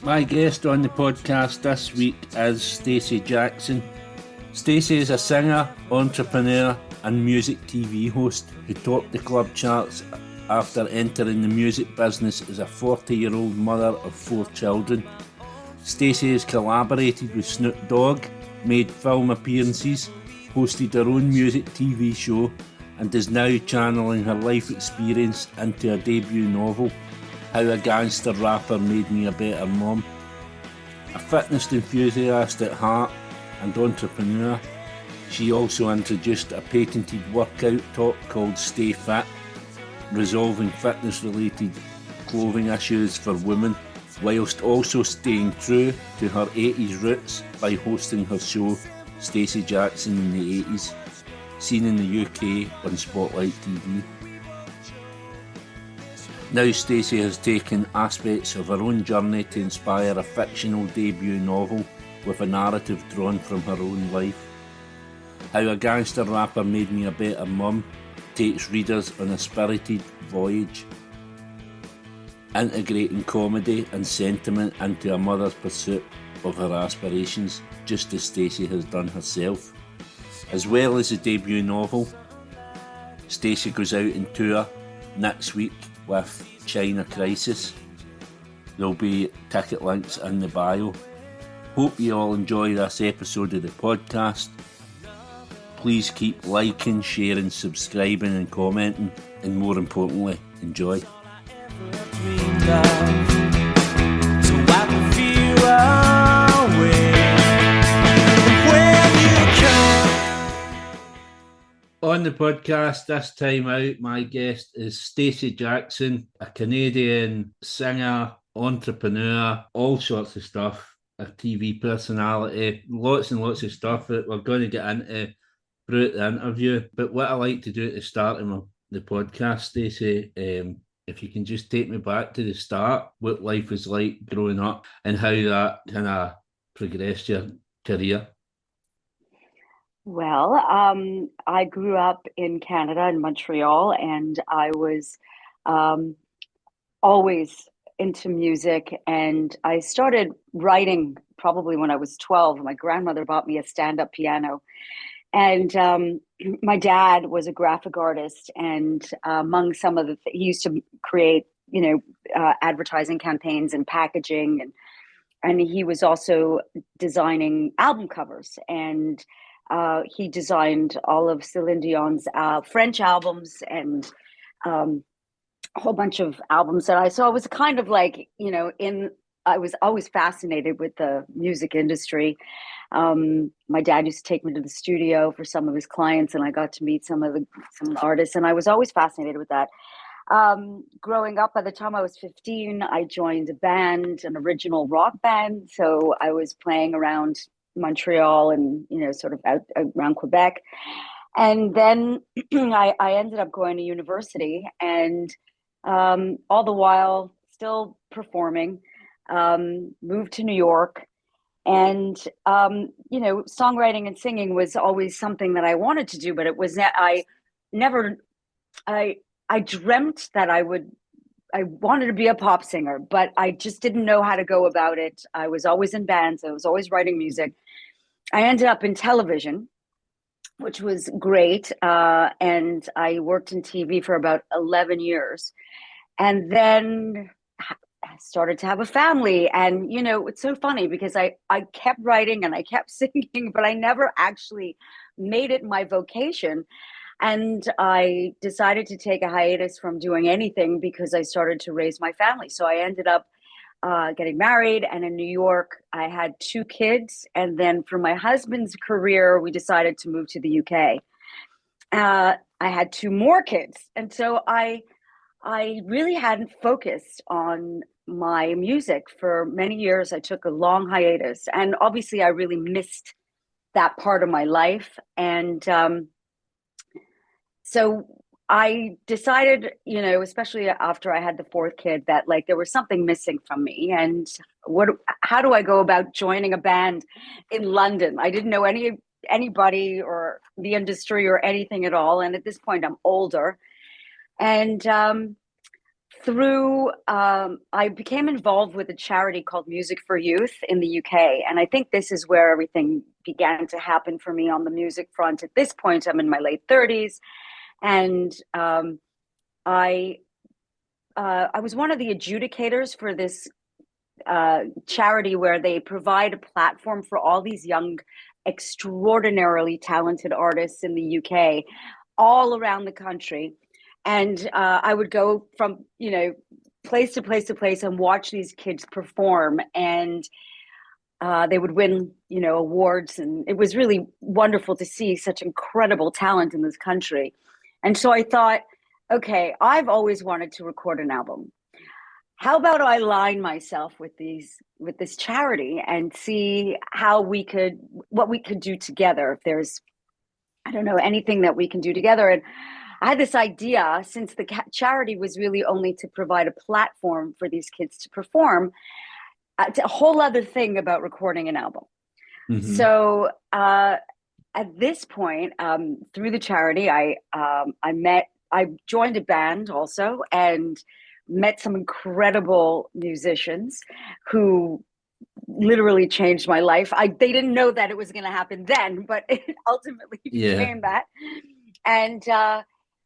My guest on the podcast this week is Stacey Jackson. Stacey is a singer, entrepreneur and music TV host who topped the club charts after entering the music business as a 40-year-old mother of 4 children. Stacey has collaborated with Snoop Dogg, made film appearances, hosted her own music TV show, and is now channeling her life experience into her debut novel, How a Gangsta Rapper Made Me a Better Mom. A fitness enthusiast at heart and entrepreneur, she also introduced a patented workout top called Staefit, resolving fitness-related clothing issues for women, whilst also staying true to her 80s roots by hosting her show Stacey Jackson in the 80s, seen in the UK on Spotlight TV. Now Stacey has taken aspects of her own journey to inspire a fictional debut novel with a narrative drawn from her own life. How a Gangsta Rapper Made Me a Better Mum takes readers on a spirited voyage, integrating comedy and sentiment into a mother's pursuit of her aspirations, just as Stacey has done herself. As well as the debut novel, Stacey goes out on tour next week with China Crisis. There'll be ticket links in the bio. Hope you all enjoy this episode of the podcast. Please keep liking, sharing, subscribing and commenting, and more importantly, enjoy. On the podcast this time out, my guest is Stacey Jackson, a Canadian singer, entrepreneur, all sorts of stuff, a TV personality, lots and lots of stuff that we're going to get into throughout the interview. But what I like to do at the start of the podcast, Stacey, if you can just take me back to the start, what life was like growing up and how that kind of progressed your career. Well, I grew up in Canada, in Montreal, and I was always into music. And I started writing probably when I was 12. My grandmother bought me a stand-up piano. And my dad was a graphic artist. And among some of he used to create, advertising campaigns and packaging. And he was also designing album covers. And he designed all of Celine Dion's French albums and a whole bunch of albums that I saw. I was kind of like, I was always fascinated with the music industry. My dad used to take me to the studio for some of his clients, and I got to meet some of the artists, and I was always fascinated with that. Growing up, by the time I was 15, I joined a band, an original rock band. So I was playing around Montreal and sort of out around Quebec, and then I ended up going to university, and all the while still performing. Moved to New York, and songwriting and singing was always something that I wanted to do, but it was I dreamt that I wanted to be a pop singer, but I just didn't know how to go about it. I was always in bands. I was always writing music. I ended up in television, which was great. And I worked in TV for about 11 years. And then I started to have a family. And, it's so funny because I kept writing and I kept singing, but I never actually made it my vocation. And I decided to take a hiatus from doing anything because I started to raise my family. So I ended up getting married, and in New York, I had 2 kids. And then for my husband's career, we decided to move to the UK. I had 2 more kids. And so I really hadn't focused on my music for many years. I took a long hiatus, and obviously I really missed that part of my life. And so I decided, especially after I had the 4th kid, that like there was something missing from me. And how do I go about joining a band in London? I didn't know anybody or the industry or anything at all. And at this point, I'm older. And through I became involved with a charity called Music for Youth in the UK, and I think this is where everything began to happen for me on the music front. At this point, I'm in my late 30s, and I was one of the adjudicators for this charity where they provide a platform for all these young, extraordinarily talented artists in the UK, all around the country. And I would go from, place to place to place and watch these kids perform. And they would win, awards. And it was really wonderful to see such incredible talent in this country. And so I thought, okay, I've always wanted to record an album. How about I align myself with this charity and see what we could do together. If there's, I don't know, anything that we can do together. And I had this idea, since the charity was really only to provide a platform for these kids to perform, a whole other thing about recording an album. Mm-hmm. So at this point, through the charity, I joined a band also, and met some incredible musicians who literally changed my life. They didn't know that it was going to happen then, but it ultimately became that. And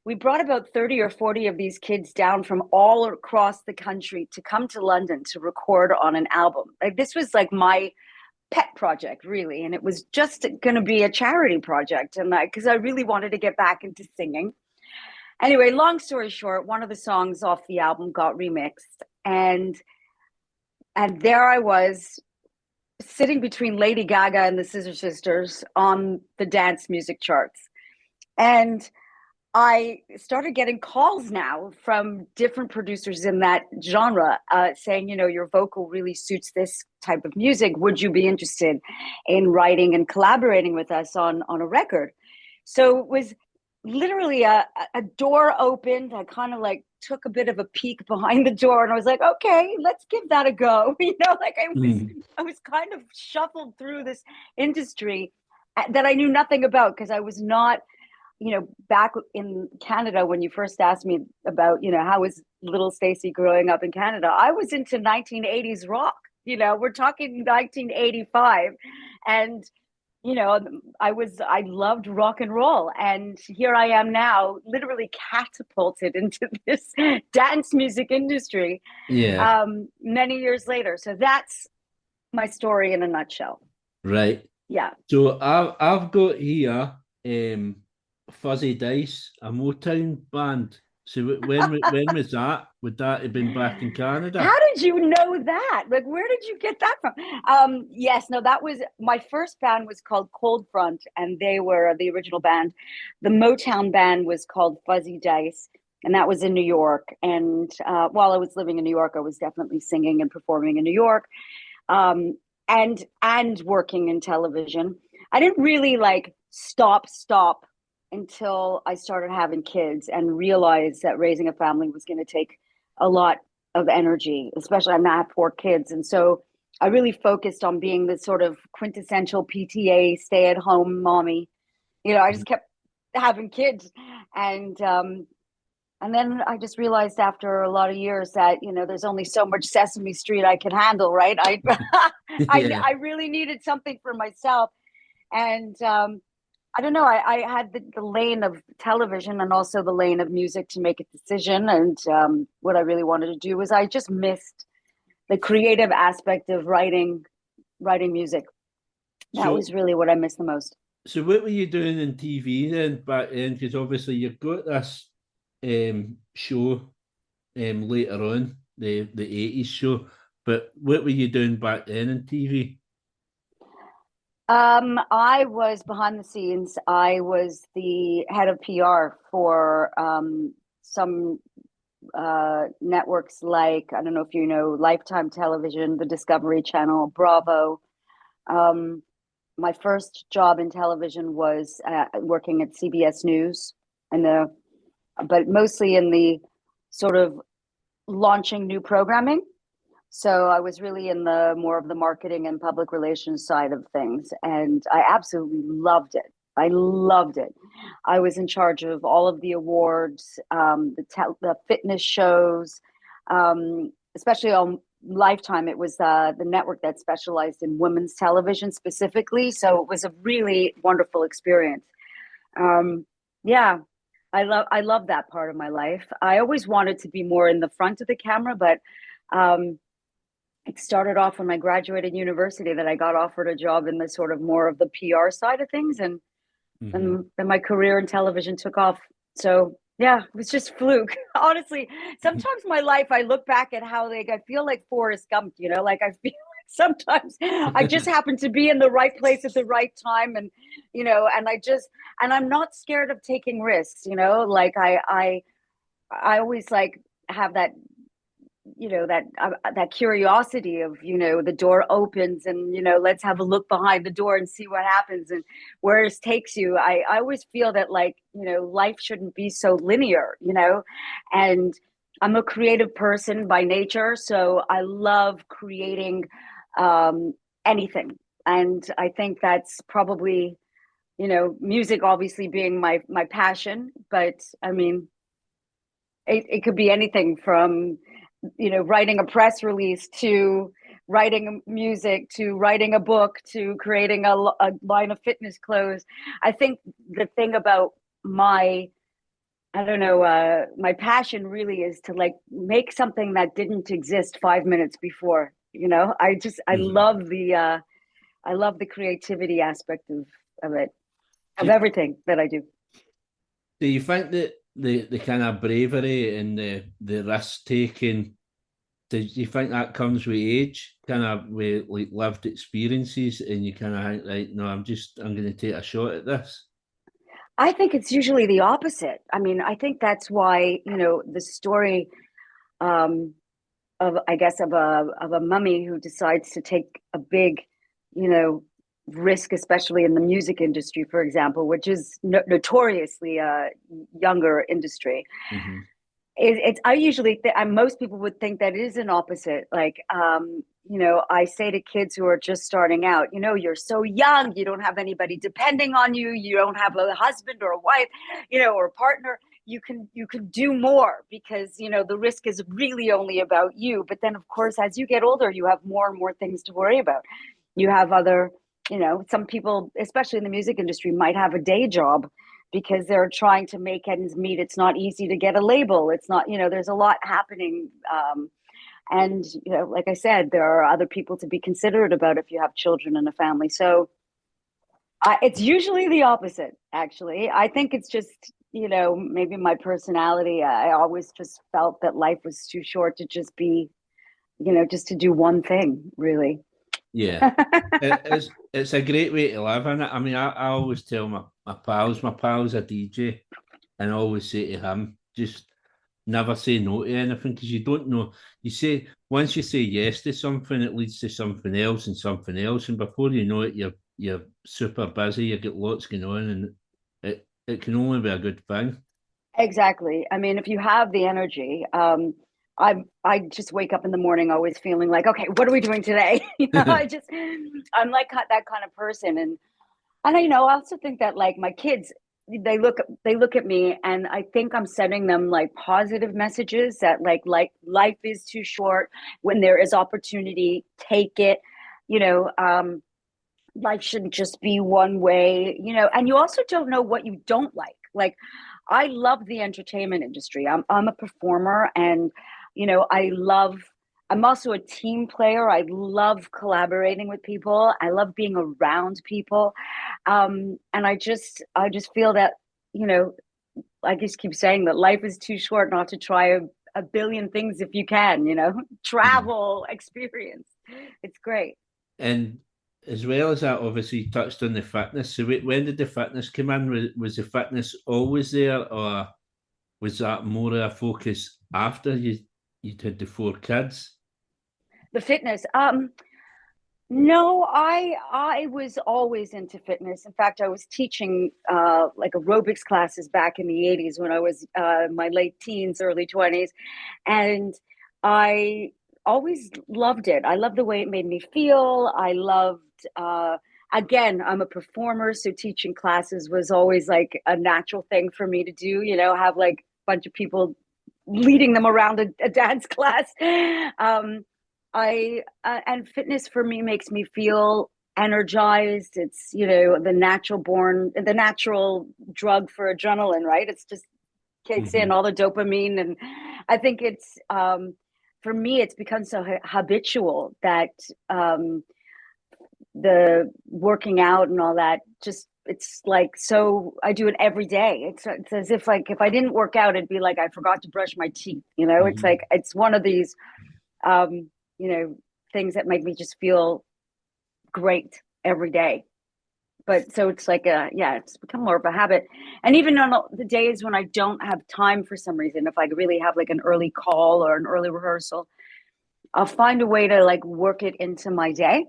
we brought about 30 or 40 of these kids down from all across the country to come to London to record on an album. Like, this was like my pet project, really. And it was just going to be a charity project. And because I really wanted to get back into singing. Anyway, long story short, one of the songs off the album got remixed, and there I was, sitting between Lady Gaga and the Scissor Sisters on the dance music charts. And I started getting calls now from different producers in that genre, saying, your vocal really suits this type of music. Would you be interested in writing and collaborating with us on a record? So it was literally a door opened. I kind of like took a bit of a peek behind the door, and I was like, okay, let's give that a go. I was kind of shuffled through this industry that I knew nothing about, because I was not, back in Canada when you first asked me about, how was little Stacey growing up in Canada, I was into 1980s rock. We're talking 1985, and I loved rock and roll, and here I am now, literally catapulted into this dance music industry. Many years later. So that's my story in a nutshell. Right. Yeah. So I've got here Fuzzy Dice, a Motown band. So when was that? Would that have been back in Canada? How did you know that? Like, where did you get that from? Yes, no, that was, my first band was called Cold Front, and they were the original band. The Motown band was called Fuzzy Dice, and that was in New York. And while I was living in New York, I was definitely singing and performing in New York, and working in television. I didn't really stop until I started having kids and realized that raising a family was going to take a lot of energy, especially I have 4 kids. And so I really focused on being the sort of quintessential PTA stay-at-home mommy. I just kept having kids. And then I just realized after a lot of years that, there's only so much Sesame Street I can handle, right? I really needed something for myself. And I don't know. I had the lane of television and also the lane of music to make a decision. And what I really wanted to do was, I just missed the creative aspect of writing music. That was really what I missed the most. So what were you doing in TV then back then? Because obviously you've got this show later on, the 80s show. But what were you doing back then in TV? I was behind the scenes. I was the head of PR for some networks like, I don't know if you know, Lifetime Television, the Discovery Channel, Bravo. My first job in television was working at CBS News, but mostly in the sort of launching new programming. So I was really in the more of the marketing and public relations side of things. And I absolutely loved it. I loved it. I was in charge of all of the awards, the fitness shows. especially on Lifetime. It was the network that specialized in women's television specifically. So it was a really wonderful experience. Um, yeah, I love that part of my life. I always wanted to be more in the front of the camera, but um, it started off when I graduated university that I got offered a job in the sort of more of the PR side of things, and Hmm. then my career in television took off. So yeah, it was just fluke. Honestly, sometimes in my life I look back at how like I feel like Forrest Gump, like I feel like sometimes I just happen to be in the right place at the right time, and and and I'm not scared of taking risks, like I always like have that that curiosity of the door opens, and let's have a look behind the door and see what happens and where it takes you. I always feel that, like, life shouldn't be so linear, and I'm a creative person by nature, so I love creating um anything. And I think that's probably, music obviously being my passion, but I mean, it could be anything from writing a press release to writing music to writing a book to creating a line of fitness clothes. I think the thing about my I don't know, my passion really is to like make something that didn't exist 5 minutes before. I Hmm. love the creativity aspect of it, of Do, everything that I do. do you think that the kind of bravery and the risk taking, do you think that comes with age, kind of with like lived experiences, and you kind of think, right, no, I'm going to take a shot at this? I think it's usually the opposite. I mean, I think that's why, the story um, of, I guess, of a mummy who decides to take a big, you know, risk, especially in the music industry, for example, which is notoriously a younger industry. Hmm. It's I usually most people would think that it is an opposite. Like, I say to kids who are just starting out, you're so young, you don't have anybody depending on you, you don't have a husband or a wife, or a partner. You can do more because the risk is really only about you. But then, of course, as you get older, you have more and more things to worry about. You have other, some people, especially in the music industry, might have a day job because they're trying to make ends meet. It's not easy to get a label. It's not, there's a lot happening. And, like I said, there are other people to be considerate about if you have children and a family. So it's usually the opposite, actually. I think it's just, maybe my personality. I always just felt that life was too short to just be, just to do one thing, really. Yeah. It's a great way to live, and I mean, I always tell my pal's a DJ, and I always say to him, just never say no to anything because you don't know. You say once you say yes to something, it leads to something else, and before you know it, you're super busy. You get lots going on, and it can only be a good thing. Exactly. I mean, if you have the energy, I just wake up in the morning always feeling like, okay, what are we doing today? I'm like that kind of person, and I also think that, like, my kids, they look at me, and I think I'm sending them like positive messages that like life is too short. When there is opportunity, take it. You know, life shouldn't just be one way. And you also don't know what you don't like. Like, I love the entertainment industry. I'm a performer, and I'm also a team player. I love collaborating with people. I love being around people. And I just feel that, you know, I just keep saying that life is too short not to try a billion things if you can, Mhm. travel, experience. It's great. And as well as that, obviously, you touched on the fitness. So when did the fitness come in? Was the fitness always there, or was that more of a focus after you'd had the four kids? The fitness. No, I was always into fitness. In fact, I was teaching like aerobics classes back in the 80s when I was my late teens, early 20s, and I always loved it. I loved the way it made me feel. I loved again, I'm a performer, so teaching classes was always like a natural thing for me to do, have like a bunch of people leading them around a dance class. And fitness for me makes me feel energized. It's, the natural drug for adrenaline, right? It's just kicks in all the dopamine. And I think it's, for me, it's become so habitual that the working out and all that, just, it's like, so I do it every day. It's as if, like, if I didn't work out, it'd be like I forgot to brush my teeth. It's like, it's one of these things that make me just feel great every day. But so it's like it's become more of a habit. And even on the days when I don't have time for some reason, if I really have like an early call or an early rehearsal, I'll find a way to like work it into my day,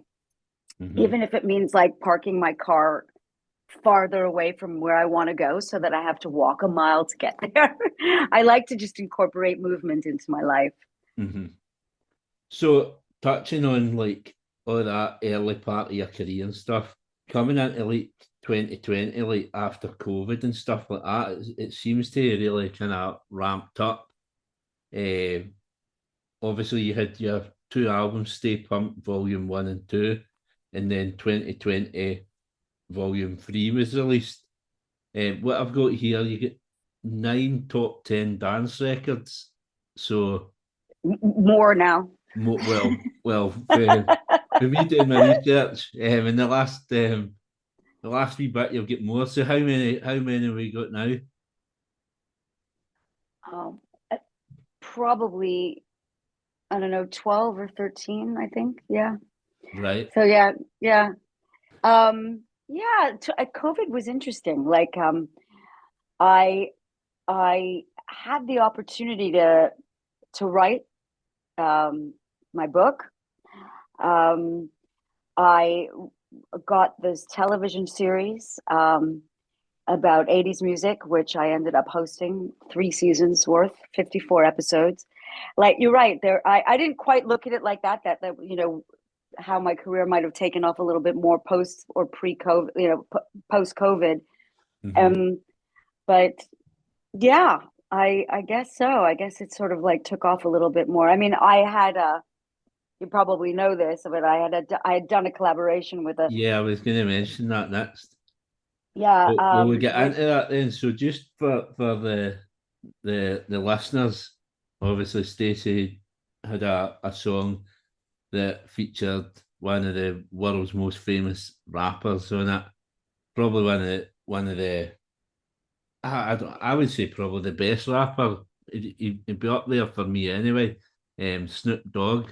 even if it means like parking my car farther away from where I want to go so that I have to walk a mile to get there. I like to just incorporate movement into my life. So touching on like all that early part of your career and stuff, coming into like 2020, like after COVID and stuff like that, it seems to really kind of ramped up. Obviously you had your 2 albums, Stay Pumped Volume 1 and 2, and then 2020 Volume 3 was released. What I've got here, you get 9 top 10 dance records. So more now. Well, for me doing my research, in the last wee bit, you'll get more. So how many have we got now? Probably, I don't know, 12 or 13, I think. Yeah. Right. So yeah. COVID was interesting. Like, I had the opportunity to write my book. I got this television series about 80s music, which I ended up hosting 3 seasons worth, 54 episodes. Like, you're right there. I didn't quite look at it like that, how my career might have taken off a little bit more post or pre-COVID, post COVID. But yeah, I guess so. I guess it sort of like took off a little bit more. I mean, I had you probably know this, but I had done a collaboration with a. Yeah, I was going to mention that next. Yeah. Will we get into that then? So just for the listeners, obviously Stacey had a song that featured one of the world's most famous rappers on it. Probably one of the I would say probably the best rapper. He'd be up there for me anyway. Snoop Dogg.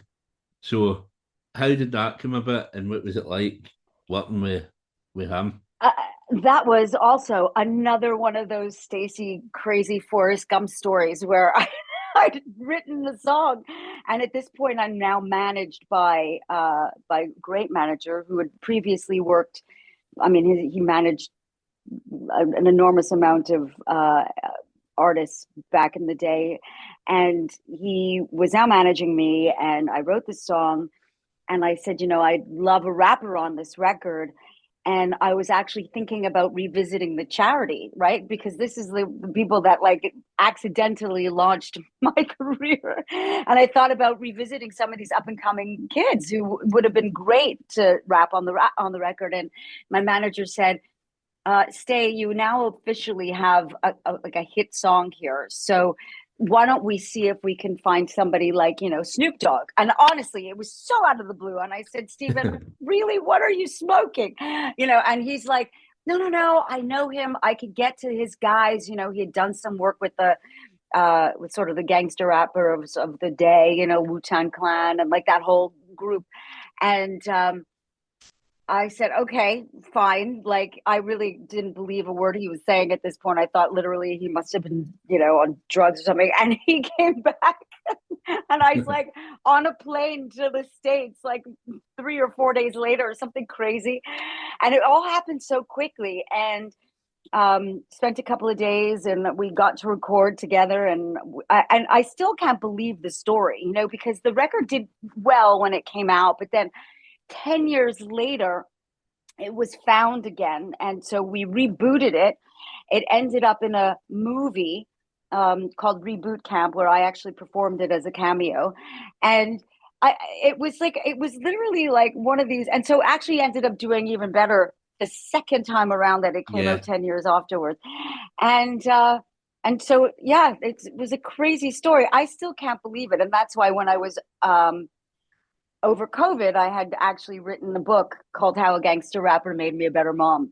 So how did that come about, and what was it like working with him? That was also another one of those Stacey crazy Forrest Gump stories where I'd written the song, and at this point I'm now managed by a great manager who had previously worked. I mean, he managed an enormous amount of artists back in the day, and he was now managing me. And I wrote this song, and I said, I'd love a rapper on this record. And I was actually thinking about revisiting the charity, right? Because this is the people that like accidentally launched my career. And I thought about revisiting some of these up and coming kids who would have been great to rap on the record. And my manager said, Stay, you now officially have a hit song here. So why don't we see if we can find somebody like, Snoop Dogg? And honestly, it was so out of the blue. And I said, Stephen, really, what are you smoking? And he's like, no, I know him. I could get to his guys. He had done some work with with sort of the gangster rapper of the day, Wu-Tang Clan and like that whole group. And I said, okay, fine. Like, I really didn't believe a word he was saying at this point. I thought literally he must have been, on drugs or something. And he came back and I was like on a plane to the States, like 3 or 4 days later or something crazy. And it all happened so quickly. And spent a couple of days and we got to record together. And I still can't believe the story, because the record did well when it came out, but then 10 years later, it was found again. And so we rebooted it. It ended up in a movie called Reboot Camp, where I actually performed it as a cameo, and it was literally like one of these, and so actually ended up doing even better the second time around that it came Yeah. out 10 years afterwards, and so yeah, it was a crazy story. I still can't believe it, and that's why when I was over COVID, I had actually written a book called "How a Gangster Rapper Made Me a Better Mom,"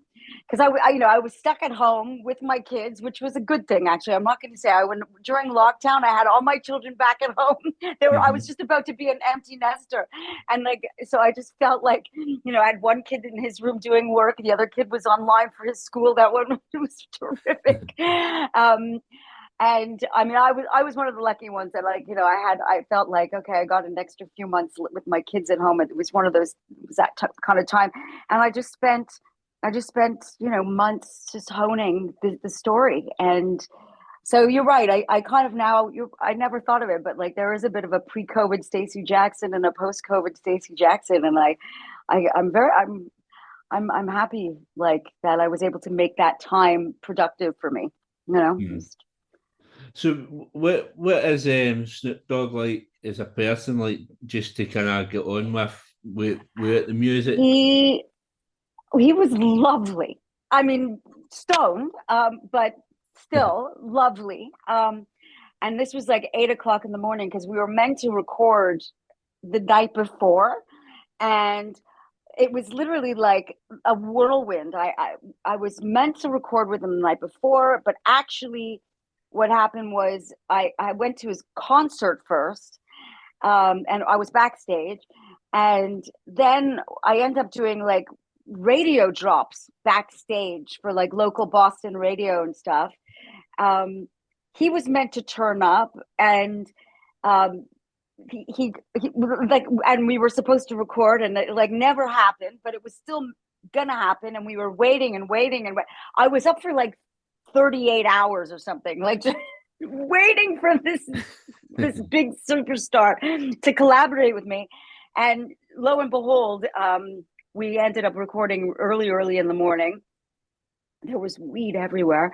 because I was stuck at home with my kids, which was a good thing actually. I'm not going to say I when during lockdown I had all my children back at home. I was Hmm. just about to be an empty nester, and like so I just felt like I had one kid in his room doing work, the other kid was online for his school. That one was terrific. Um, and I mean, I was one of the lucky ones that I felt like okay, I got an extra few months with my kids at home. It was one of those it was that kind of time, and I just spent months just honing the story. And so you're right. I kind of now I never thought of it, but like there is a bit of a pre-COVID Stacey Jackson and a post-COVID Stacey Jackson, and I'm happy like that I was able to make that time productive for me. You know. Hmm. So what is Snoop Dogg like as a person, like just to kind of get on with the music? He he was lovely. I mean, stoned, but still lovely. And this was like 8 o'clock in the morning because we were meant to record the night before, and it was literally like a whirlwind. I was meant to record with him the night before, but actually, what happened was I went to his concert first, and I was backstage, and then I ended up doing like radio drops backstage for like local Boston radio and stuff. Um, he was meant to turn up, and um, he like, and we were supposed to record, and it like never happened, but it was still gonna happen, and we were waiting and waiting, and I was up for like 38 hours or something, like just waiting for this big superstar to collaborate with me. And lo and behold, we ended up recording early in the morning. There was weed everywhere.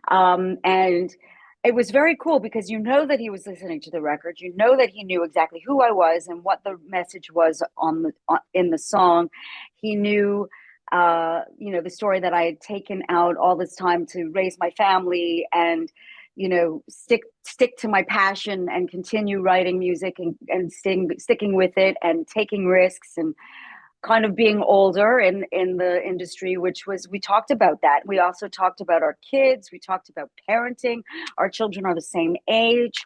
And it was very cool because you know that he was listening to the record. You know that he knew exactly who I was and what the message was in the song. He knew the story that I had taken out all this time to raise my family and stick to my passion and continue writing music and sticking with it and taking risks and kind of being older in the industry, which was, we talked about that. We also talked about our kids. We talked about parenting. Our children are the same age.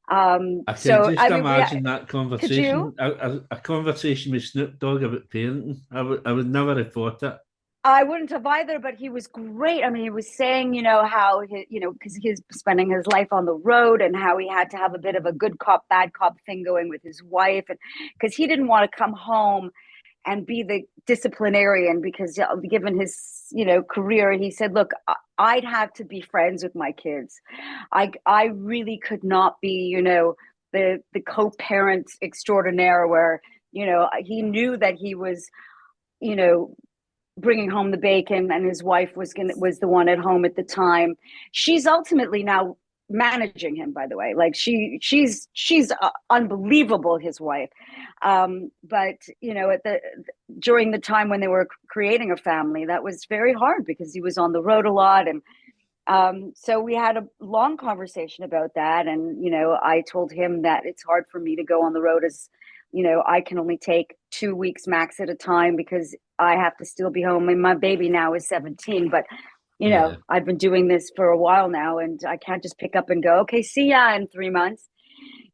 I can So just I mean, imagine that could you? conversation, a conversation with Snoop Dogg about parenting. I would never have thought it. I wouldn't have either, but he was great. I mean, he was saying, how because he's spending his life on the road and how he had to have a bit of a good cop, bad cop thing going with his wife, and because he didn't want to come home and be the disciplinarian because given his career, he said, look, I'd have to be friends with my kids. I really could not be the co-parent extraordinaire where he knew that he was you know bringing home the bacon, and his wife was the one at home at the time. She's ultimately now managing him, by the way. Like she's unbelievable, his wife. But at the during the time when they were creating a family, that was very hard because he was on the road a lot. And so we had a long conversation about that. And I told him that it's hard for me to go on the road as I can only take 2 weeks max at a time because I have to still be home. And my baby now is 17, but Yeah. I've been doing this for a while now, and I can't just pick up and go, okay, see ya in 3 months.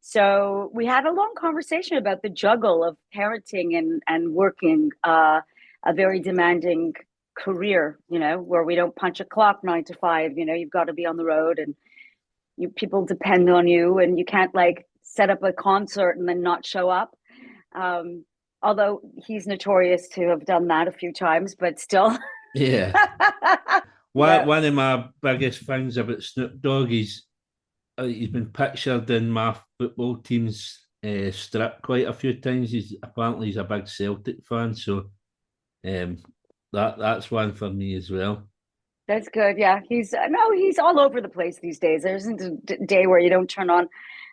So we had a long conversation about the juggle of parenting and working a very demanding career, where we don't punch a clock 9 to 5. You've got to be on the road, and people depend on you, and you can't like set up a concert and then not show up. Um, Although he's notorious to have done that a few times, but still. Yeah. Yeah. One of my biggest things about Snoop Dogg is he's been pictured in my football team's strip quite a few times. He's a big Celtic fan, so um, that's one for me as well. That's good. Yeah, he's no, he's all over the place these days. There isn't a day where you don't turn on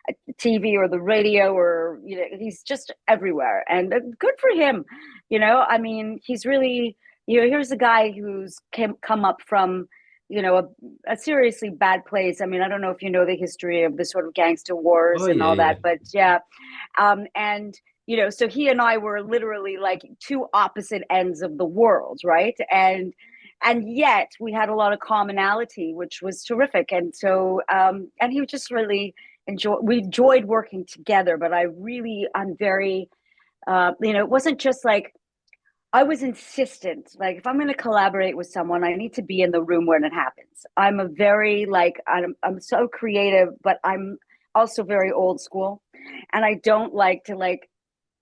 a TV or the radio, or he's just everywhere. And good for him. I mean, he's really, here's a guy who's come up from, a seriously bad place. I mean, I don't know if you know the history of the sort of gangster wars Oh and yeah, all yeah. that, but yeah, and so he and I were literally like two opposite ends of the world, right? And yet we had a lot of commonality, which was terrific. And so and he just really we enjoyed working together. But I'm very it wasn't just like, I was insistent, like, if I'm going to collaborate with someone, I need to be in the room when it happens. I'm a very like, I'm so creative, but I'm also very old school, and I don't like to like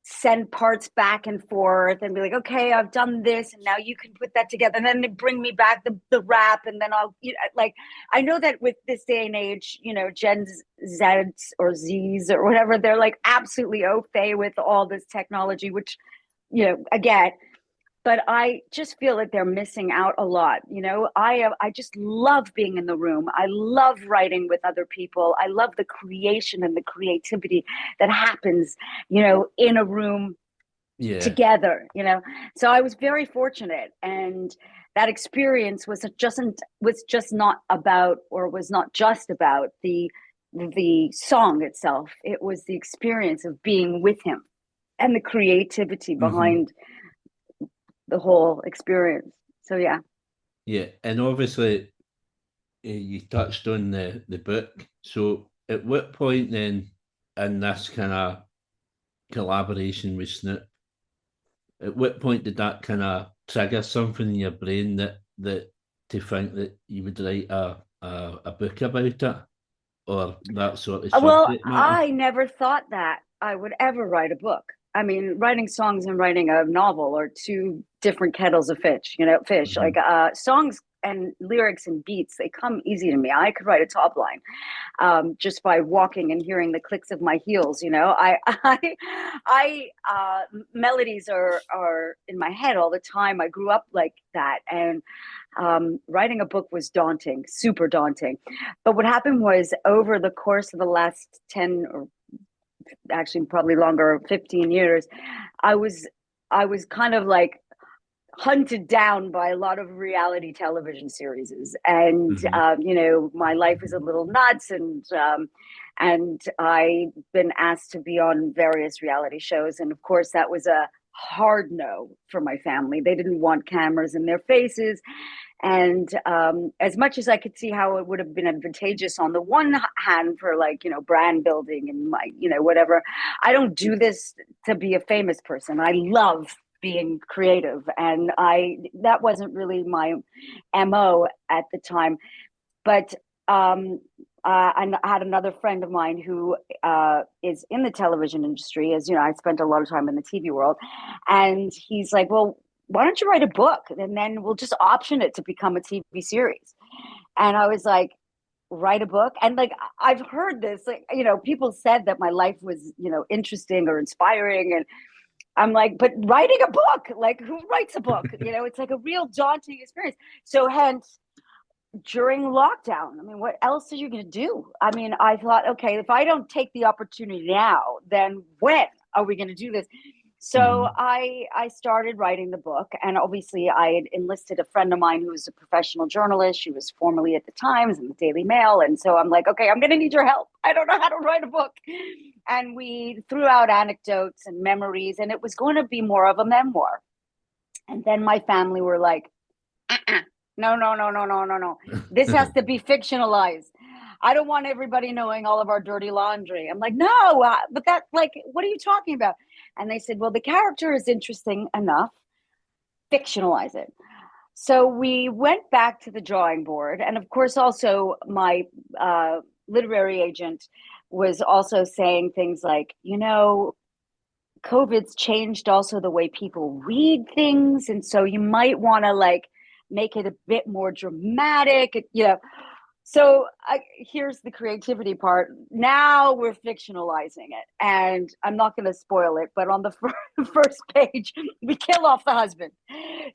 send parts back and forth and be like, okay, I've done this and now you can put that together. And then they bring me back the rap. And then I'll, like, I know that with this day and age, Gen Zs or Zs or whatever, they're like absolutely au fait with all this technology, which, I get. But I just feel that they're missing out a lot. I just love being in the room. I love writing with other people. I love the creation and the creativity that happens, in a room Yeah. together. So I was very fortunate, and that experience was not about, or was not just about the song itself. It was the experience of being with him and the creativity Hmm. behind the whole experience. So yeah. Yeah. And obviously, you touched on the book. So, at what point then in this kind of collaboration with Snoop, at what point did that kind of trigger something in your brain that to think that you would write a book about it or that sort of Well, subject matter? I never thought that I would ever write a book. I mean, writing songs and writing a novel are two different kettles of fish. Hmm. Like songs and lyrics and beats, they come easy to me. I could write a top line just by walking and hearing the clicks of my heels. Melodies are in my head all the time. I grew up like that, and writing a book was daunting, super daunting. But what happened was, over the course of the last 10, or actually probably longer, 15 years, I was I was kind of like hunted down by a lot of reality television series, and Hmm. my life is a little nuts, and I've been asked to be on various reality shows, and of course that was a hard no for my family. They didn't want cameras in their faces, and as much as I could see how it would have been advantageous on the one hand for, like, brand building and my, whatever, I don't do this to be a famous person. I love being creative, and that wasn't really my MO at the time. But I had another friend of mine who is in the television industry. As you know, I spent a lot of time in the TV world, and he's like, "Well, why don't you write a book, and then we'll just option it to become a TV series?" And I was like, "Write a book?" And like, I've heard this, like, people said that my life was, interesting or inspiring, and I'm like, but writing a book, like, who writes a book? It's like a real daunting experience. So hence, during lockdown, I mean, what else are you going to do? I mean, I thought, okay, if I don't take the opportunity now, then when are we going to do this? So Hmm. I started writing the book, and obviously I had enlisted a friend of mine who was a professional journalist. She was formerly at the Times and the Daily Mail, and so I'm like, okay, I'm going to need your help. I don't know how to write a book. And we threw out anecdotes and memories, and it was going to be more of a memoir. And then my family were like, uh-uh. No, no, no, no, no, no, no. This has to be fictionalized. I don't want everybody knowing all of our dirty laundry. I'm like, no, but that, like, what are you talking about? And they said, well, the character is interesting enough. Fictionalize it. So we went back to the drawing board. And of course, also my literary agent was also saying things like, COVID's changed also the way people read things. And so you might want to, like, make it a bit more dramatic, So here's the creativity part. Now we're fictionalizing it. And I'm not going to spoil it, but on the first page, we kill off the husband.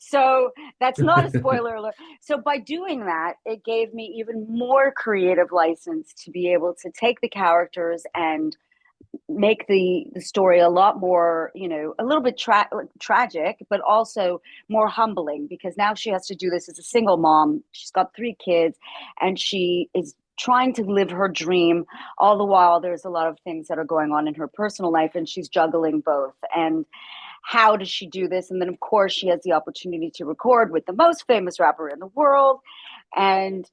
So that's not a spoiler alert. So by doing that, it gave me even more creative license to be able to take the characters and make the story a lot more, a little bit tragic, but also more humbling, because now she has to do this as a single mom. She's got 3 kids, and she is trying to live her dream. All the while, there's a lot of things that are going on in her personal life, and she's juggling both. And how does she do this? And then, of course, she has the opportunity to record with the most famous rapper in the world. And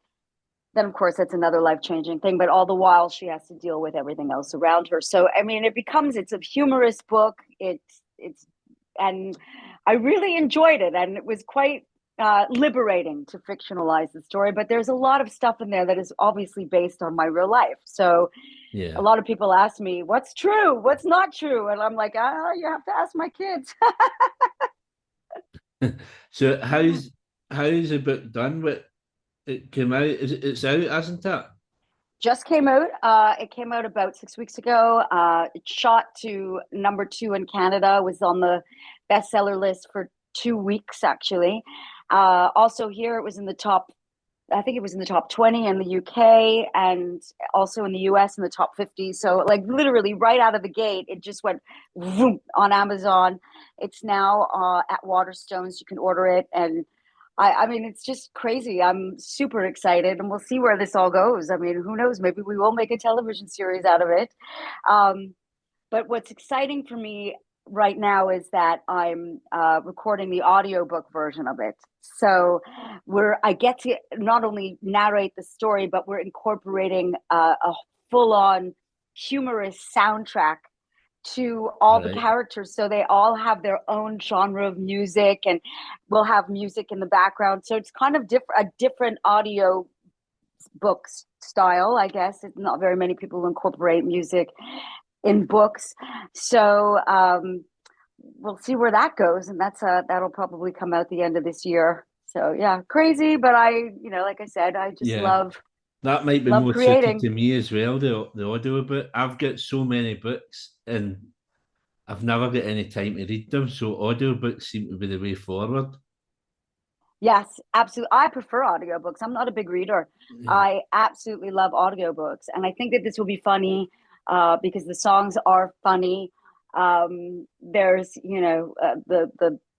then, of course, that's another life-changing thing. But all the while, she has to deal with everything else around her. So, I mean, it's a humorous book. And I really enjoyed it. And it was quite liberating to fictionalize the story. But there's a lot of stuff in there that is obviously based on my real life. So Yeah. a lot of people ask me, what's true? What's not true? And I'm like, you have to ask my kids. So how's the book done? With it came out? It's out, isn't it? Just came out. It came out about 6 weeks ago. It shot to #2 in Canada. Was on the bestseller list for 2 weeks, actually. Also here, it was in the top. I think it was in the top 20 in the UK, and also in the US in the top 50. So, like, literally right out of the gate, it just went vroom, on Amazon. It's now at Waterstones. You can order it, and I mean, it's just crazy. I'm super excited, and we'll see where this all goes. I mean, who knows? Maybe we will make a television series out of it. Um, but what's exciting for me right now is that I'm recording the audiobook version of it. So I get to not only narrate the story, but we're incorporating a full-on humorous soundtrack to all the Right. characters. So they all have their own genre of music, and we'll have music in the background. So it's kind of a different audio book style, I guess. It's not very many people who incorporate music in books. So we'll see where that goes. And that'll probably come out the end of this year. So yeah, crazy. But like I said, I just Yeah. love That might be love more suited creating. to me as well, the audio book. I've got so many books and I've never got any time to read them. So audiobooks seem to be the way forward. Yes, absolutely. I prefer audiobooks. I'm not a big reader. Yeah. I absolutely love audiobooks. And I think that this will be funny because the songs are funny. There's,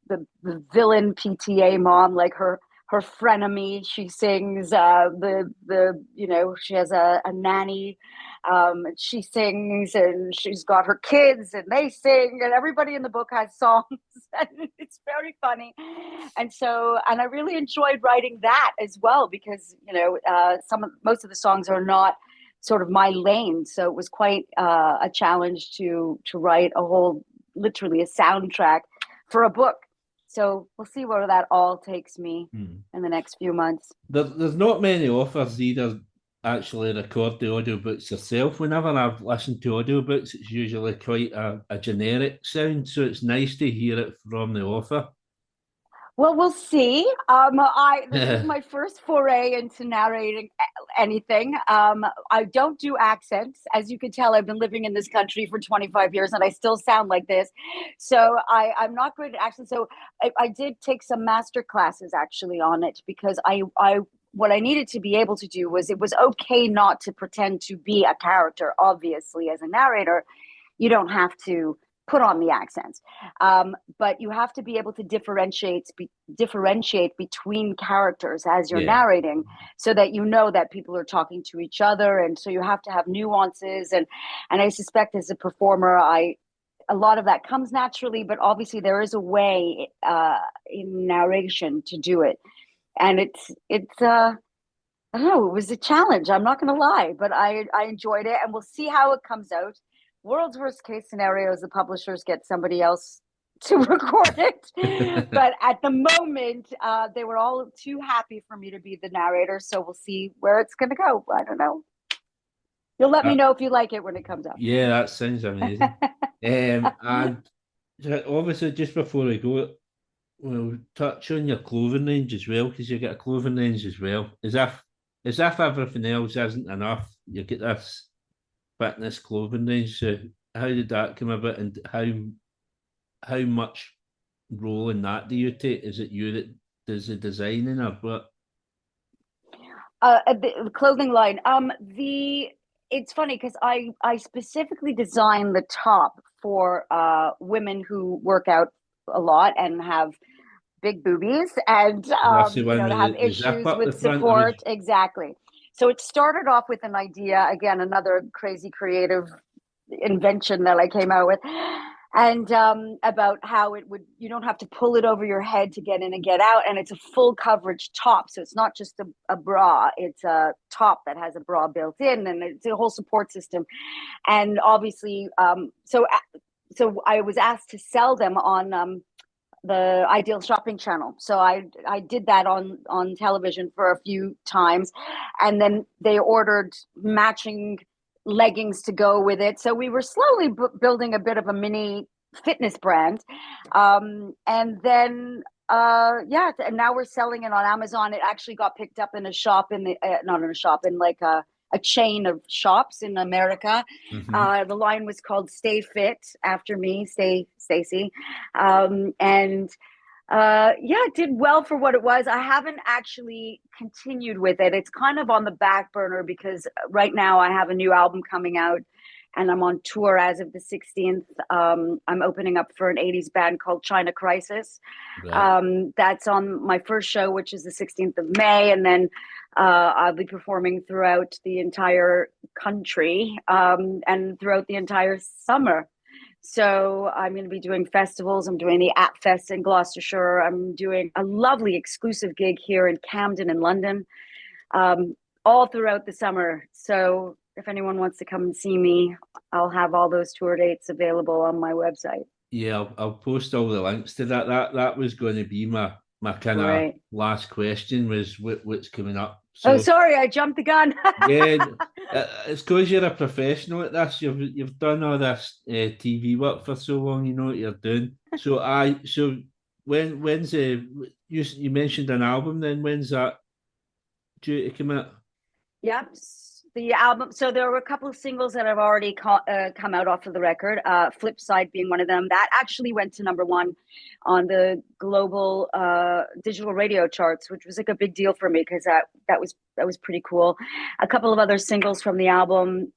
the villain PTA mom, like her frenemy. She sings she has a nanny. She sings, and she's got her kids, and they sing, and everybody in the book has songs. And it's very funny. And I really enjoyed writing that as well, because most of the songs are not sort of my lane, so it was quite a challenge to write literally a soundtrack for a book. So we'll see where that all takes me in the next few months. There's not many authors either actually record the audiobooks themselves. Whenever I've listened to audiobooks, it's usually quite a generic sound. So it's nice to hear it from the author. Well, we'll see. This is my first foray into narrating anything. I don't do accents, as you can tell. I've been living in this country for 25 years, and I still sound like this. So I'm not great at accents. So I did take some master classes actually on it, because I what I needed to be able to do was, it was okay not to pretend to be a character. Obviously, as a narrator, you don't have to put on the accents, but you have to be able to differentiate between characters as you're Yeah. narrating, so that you know that people are talking to each other, and so you have to have nuances. And I suspect, as a performer, a lot of that comes naturally, but obviously there is a way in narration to do it, and it's I don't know, it was a challenge. I'm not going to lie, but I enjoyed it, and we'll see how it comes out. World's worst case scenario is the publishers get somebody else to record it. But at the moment, they were all too happy for me to be the narrator. So we'll see where it's going to go. I don't know. You'll let me know if you like it when it comes out. Yeah, that sounds amazing. And obviously, just before we go, we'll touch on your clothing range as well, because you get a clothing range as well. As if everything else isn't enough, you get this fitness clothing range. So how did that come about, and how much role in that do you take? Is it you that does the designing or what? The clothing line. The It's funny because I specifically designed the top for women who work out a lot and have big boobies, and That's the one to with have the zip issues up the with front. I was support. Exactly. So it started off with an idea, again, another crazy creative invention that I came out with, and about how it would, you don't have to pull it over your head to get in and get out, and it's a full coverage top, so it's not just a bra, it's a top that has a bra built in, and it's a whole support system. And obviously, so I was asked to sell them on the Ideal Shopping Channel. So I did that on television for a few times, and then they ordered matching leggings to go with it. So we were slowly building a bit of a mini fitness brand, and then yeah, and now we're selling it on Amazon. It actually got picked up in a shop in the not in a shop, in like a chain of shops in America. mm-hmm. The line was called Staefit, after me, Stacey, and yeah, it did well for what it was. I haven't actually continued with it. It's kind of on the back burner because right now I have a new album coming out and I'm on tour as of the 16th. I'm opening up for an 80s band called China Crisis. Right. That's on my first show, which is the 16th of May. And then I'll be performing throughout the entire country and throughout the entire summer. So I'm going to be doing festivals. I'm doing the App Fest in Gloucestershire. I'm doing a lovely exclusive gig here in Camden in London, all throughout the summer. So if anyone wants to come and see me, I'll have all those tour dates available on my website. Yeah, I'll post all the links to that. That was going to be my kind of Great. last question was what's coming up. Oh, So sorry, I jumped the gun. yeah, it's because you're a professional at this. You've done all this TV work for so long. You know what you're doing. So when's you mentioned an album? Then when's that due to come out? Yep. The album. So there were a couple of singles that have already come out off of the record. Flip Side being one of them. That actually went to number one on the global digital radio charts, which was like a big deal for me because that was pretty cool. A couple of other singles from the album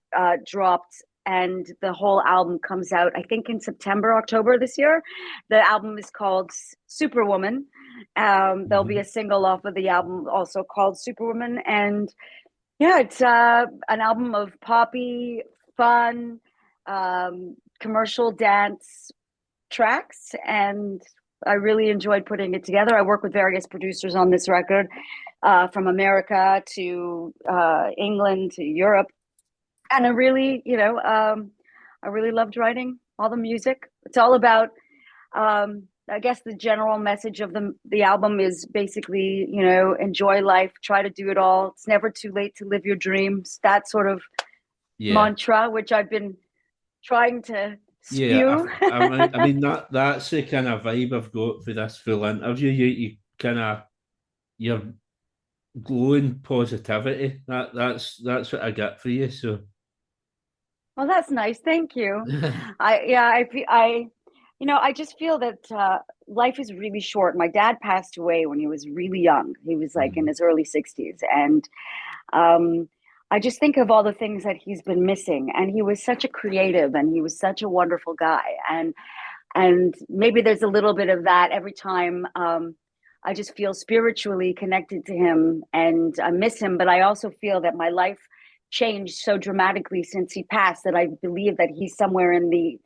dropped, and the whole album comes out, I think, in September, October this year. The album is called Superwoman. There'll be Mm-hmm. a single off of the album also called Superwoman, and yeah, it's an album of poppy, fun, commercial dance tracks, and I really enjoyed putting it together. I work with various producers on this record, from America to England to Europe, and I really loved writing all the music. It's all about I guess the general message of the album is basically, enjoy life, try to do it all. It's never too late to live your dreams. That sort of Yeah, mantra, which I've been trying to yeah. spew. I mean that's the kind of vibe I've got for this full interview. You kind of you're glowing positivity. That's what I get for you. So Well, that's nice. Thank you. I just feel that life is really short. My dad passed away when he was really young. He was like in Mhm. his early 60s. And I just think of all the things that he's been missing. And he was such a creative and he was such a wonderful guy. And maybe there's a little bit of that every time I just feel spiritually connected to him and I miss him. But I also feel that my life changed so dramatically since he passed that I believe that he's somewhere in the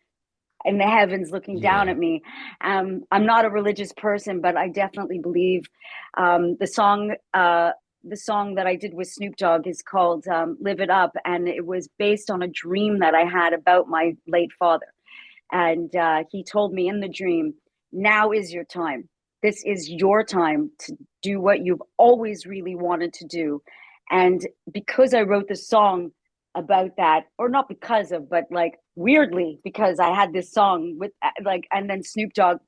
heavens looking down Yeah. at me. I'm not a religious person, but I definitely believe the song. The song that I did with Snoop Dogg is called "Live It Up," and it was based on a dream that I had about my late father. And he told me in the dream, "Now is your time. This is your time to do what you've always really wanted to do." And because I wrote the song about that, or not because of, but like weirdly, because I had this song with like, and then Snoop Dogg,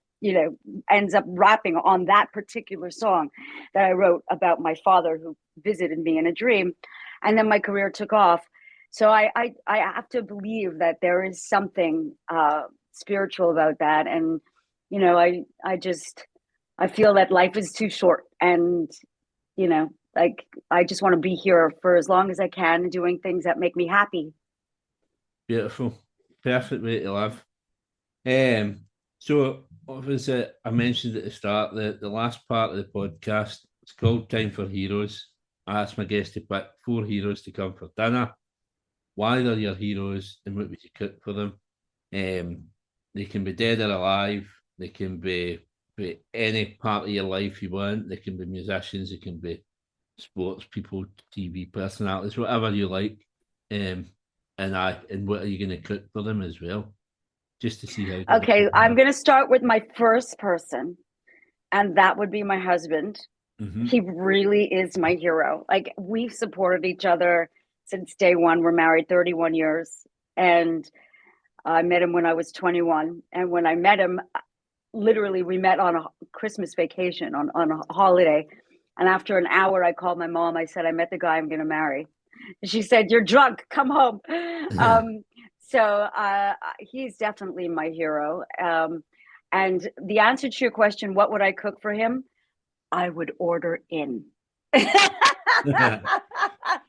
ends up rapping on that particular song that I wrote about my father who visited me in a dream. And then my career took off. So I have to believe that there is something spiritual about that. And I feel that life is too short, and like I just want to be here for as long as I can, doing things that make me happy. Beautiful. Perfect way to live. So obviously I mentioned at the start the last part of the podcast, it's called Time for Heroes. I asked my guests to pick 4 heroes to come for dinner. Why they're your heroes and what would you cook for them? They can be dead or alive. They can be any part of your life you want. They can be musicians. They can be sports people, TV personalities, whatever you like. Um, and what are you going to cook for them as well, just to see how good Okay, they I'm are. going to start with my first person, and that would be my husband. Mm-hmm. He really is my hero. Like, we've supported each other since day one. We're married 31 years, and I met him when I was 21. And when I met him, literally, we met on a Christmas vacation, on a holiday. And after an hour, I called my mom. I said, I met the guy I'm going to marry. And she said, You're drunk. Come home. Um, so he's definitely my hero. And the answer to your question, what would I cook for him? I would order in. There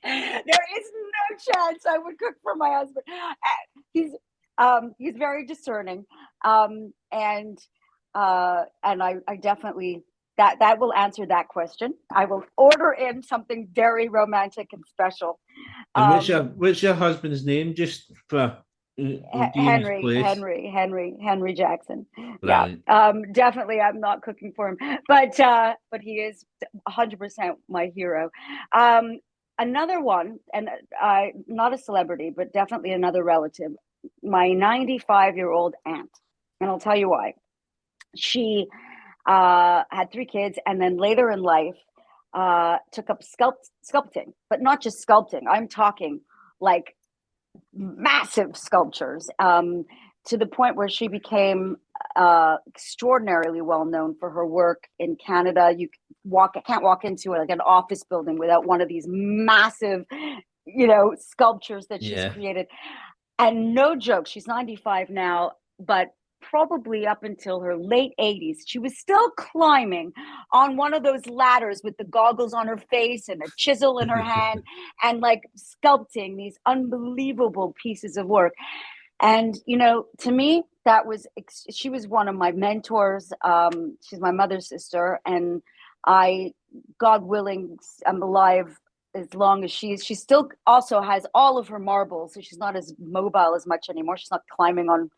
is no chance I would cook for my husband. He's very discerning, and I definitely that will answer that question. I will order in something very romantic and special. And Um, what's your husband's name? Just for we'll be in his place. Henry Jackson. Yeah, Brilliant. definitely. I'm not cooking for him, but he is 100% my hero. Um, Another one, and not a celebrity, but definitely another relative. My 95-year-old aunt, and I'll tell you why. She had 3 kids, and then later in life, took up sculpting, but not just sculpting. I'm talking like massive sculptures, to the point where she became extraordinarily well known for her work in Canada. Can't walk into like an office building without one of these massive, sculptures that she's Yeah. created. And no joke, she's 95 now, but probably up until her late 80s, she was still climbing on one of those ladders with the goggles on her face and a chisel in her hand, and like sculpting these unbelievable pieces of work. And to me, she was one of my mentors. She's my mother's sister, and I, God willing, I'm alive as long as she still also has all of her marbles, so she's not as mobile as much anymore. She's not climbing on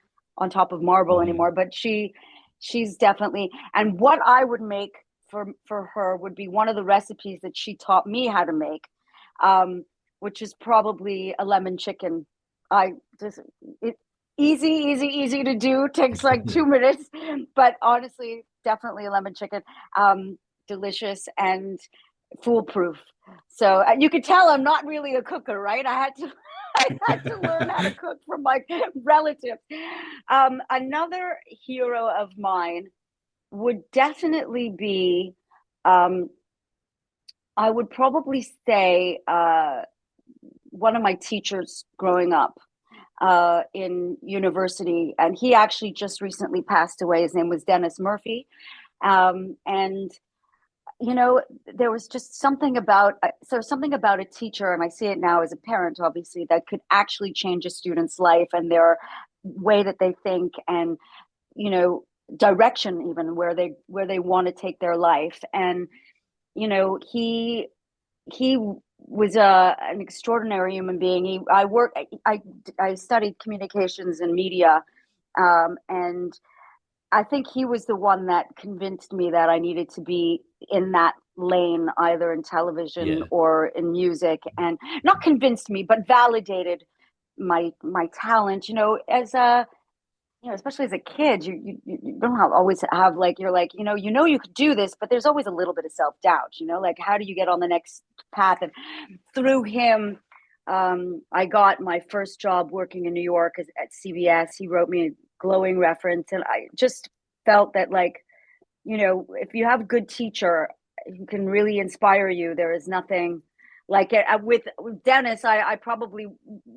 top of marble Yeah. anymore, but she's definitely. And what I would make for her would be one of the recipes that she taught me how to make, which is probably a lemon chicken. I just it, easy to do. Takes like 2 minutes, but honestly, definitely a lemon chicken. Delicious and foolproof. So you could tell I'm not really a cooker, right? I had to learn how to cook from my relatives. Another hero of mine would definitely be, um, I would probably say, one of my teachers growing up in university, and he actually just recently passed away. His name was Dennis Murphy, and there was just something about a teacher, and I see it now as a parent, obviously, that could actually change a student's life and their way that they think, and you know direction, even where they want to take their life. And he was an extraordinary human being. I studied communications and media, and I think he was the one that convinced me that I needed to be in that lane, either in television Yeah. or in music, and not convinced me, but validated my talent. As a especially as a kid, you don't always have like you're like you could do this, but there's always a little bit of self doubt. Like, how do you get on the next path? And through him, I got my first job working in New York at CBS. He wrote me a glowing reference, and I just felt that, like, if you have a good teacher who can really inspire you, there is nothing Like with Dennis, I probably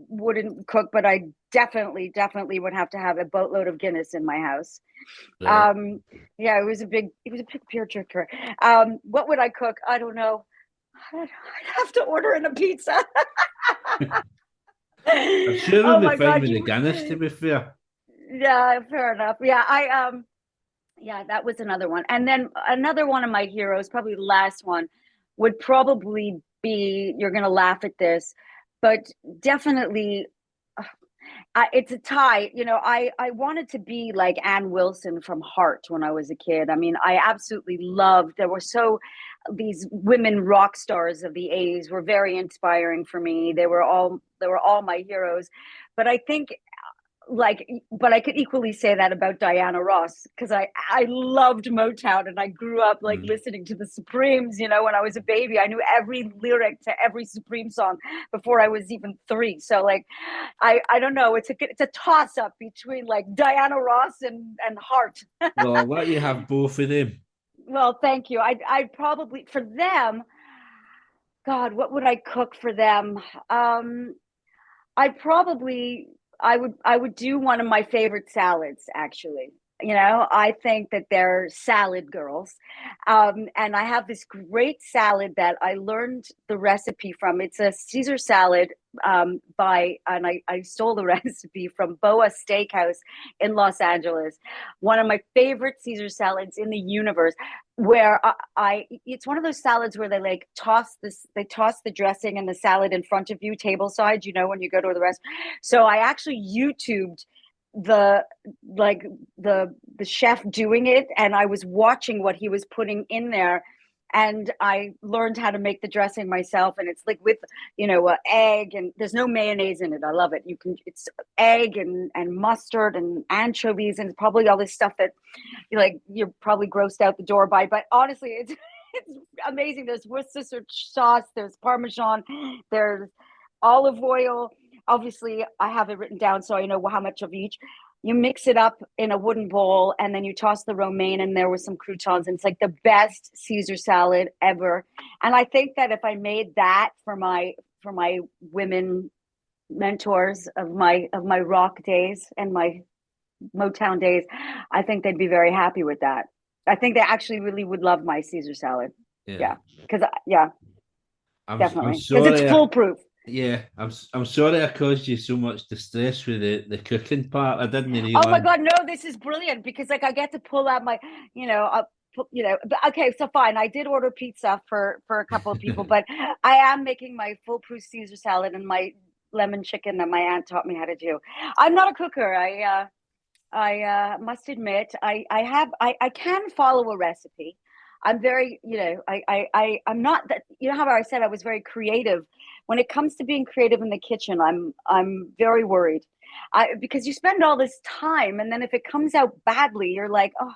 wouldn't cook, but I definitely would have to have a boatload of Guinness in my house. Right. Yeah, it was a big peer drinker. What would I cook? I don't know. I'd have to order in a pizza. I'm sure we'll Oh be my fine God, with the you. Guinness, to be fair. Yeah, fair enough. Yeah, yeah, that was another one. And then another one of my heroes, probably the last one, would probably be, you're gonna laugh at this, but definitely it's a tie. I wanted to be like Ann Wilson from Heart when I was a kid. I mean, I absolutely loved. There were so these women rock stars of the '80s were very inspiring for me. They were all my heroes. But I think but I could equally say that about Diana Ross because I loved Motown and I grew up like Mm. listening to the Supremes. When I was a baby, I knew every lyric to every Supreme song before I was even 3. So like, I don't know. It's a toss up between like Diana Ross and Heart. Well, I'll let you have both of them. Well, thank you. I'd probably for them. God, what would I cook for them? Um, I probably I would do one of my favorite salads actually. I think that they're salad girls. And I have this great salad that I learned the recipe from. It's a Caesar salad and I stole the recipe from Boa Steakhouse in Los Angeles. One of my favorite Caesar salads in the universe where it's one of those salads where they toss the dressing and the salad in front of you table side, when you go to the restaurant. So I actually YouTubed the like the chef doing it, and I was watching what he was putting in there, and I learned how to make the dressing myself. And it's like with egg, and there's no mayonnaise in it. I love it. It's egg and mustard and anchovies and probably all this stuff that you're probably grossed out the door by, but honestly, it's amazing. There's Worcestershire sauce, there's Parmesan, there's olive oil. Obviously, I have it written down so I know how much of each. You mix it up in a wooden bowl, and then you toss the romaine in there with some croutons, and it's like the best Caesar salad ever. And I think that if I made that for my women mentors of my rock days and my Motown days, I think they'd be very happy with that. I think they actually really would love my Caesar salad. Yeah. Yeah, because yeah, I'm definitely because it's sorry. foolproof. Yeah, I'm sorry I caused you so much distress with the cooking part. I didn't Oh my realise. God, no, this is brilliant because like I get to pull out my, but okay, so fine. I did order pizza for a couple of people, but I am making my foolproof Caesar salad and my lemon chicken that my aunt taught me how to do. I'm not a cooker. I must admit, I can follow a recipe. I'm very, I'm not that, how I said I was very creative. When it comes to being creative in the kitchen, I'm very worried. Because you spend all this time and then if it comes out badly, you're like, oh,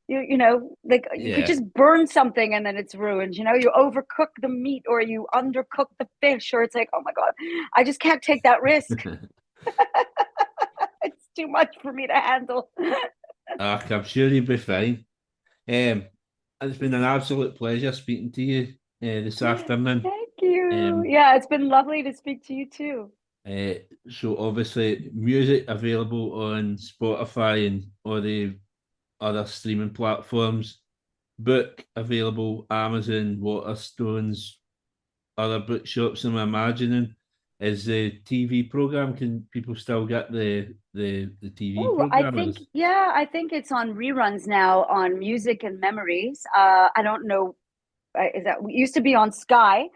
like you could Yeah. just burn something and then it's ruined. You overcook the meat or you undercook the fish, or it's like, oh my God, I just can't take that risk. It's too much for me to handle. I'm sure you'll be fine. Um, it's been an absolute pleasure speaking to you this afternoon. Thank you. Um, Yeah, it's been lovely to speak to you too. uh, so obviously music available on Spotify and all the other streaming platforms. Book available Amazon, Waterstones, other bookshops. I'm imagining. Is the TV program? Can people still get the TV Oh, I program? Or think, yeah, I think it's on reruns now on Music and Memories. I don't know, is that it used to be on Sky,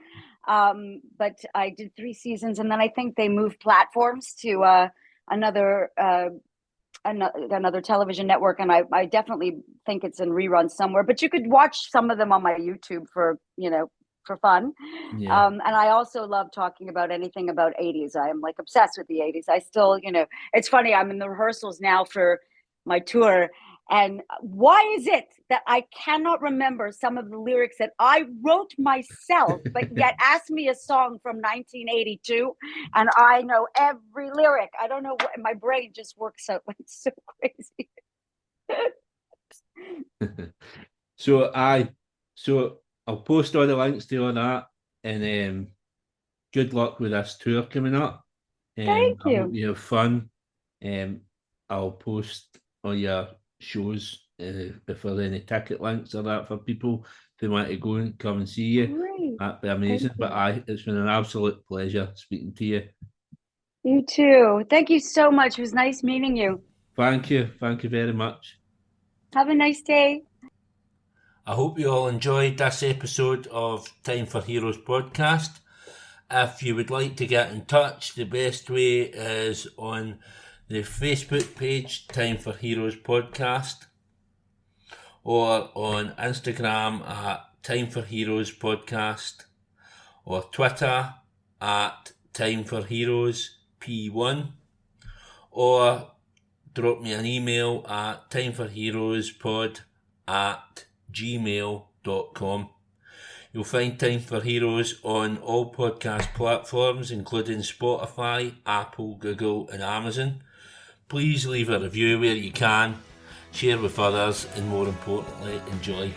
but I did 3 seasons, and then I think they moved platforms to another another television network, and I definitely think it's in reruns somewhere. But you could watch some of them on my YouTube for fun. yeah, And I also love talking about anything about '80s. I am like obsessed with the '80s. I still, it's funny. I'm in the rehearsals now for my tour. And why is it that I cannot remember some of the lyrics that I wrote myself, but yet ask me a song from 1982 and I know every lyric? I don't know what my brain just works out like so crazy. so I so I'll post all the links to all that, and good luck with this tour coming up. Thank I hope you. you have fun. I'll post all your shows if there are any ticket links or that for people who want to go and come and see you. Great. That'd be Thank amazing. But you. it's been an absolute pleasure speaking to you. You too. Thank you so much. It was nice meeting you. Thank you. Thank you very much. Have a nice day. I hope you all enjoyed this episode of Time for Heroes podcast. If you would like to get in touch, the best way is on the Facebook page, Time for Heroes podcast, or on Instagram at Time for Heroes podcast, or Twitter at Time for Heroes P1, or drop me an email at timeforheroespod at gmail.com. You'll find Time for Heroes on all podcast platforms, including Spotify, Apple, Google, and Amazon. Please leave a review where you can, share with others, and more importantly, enjoy.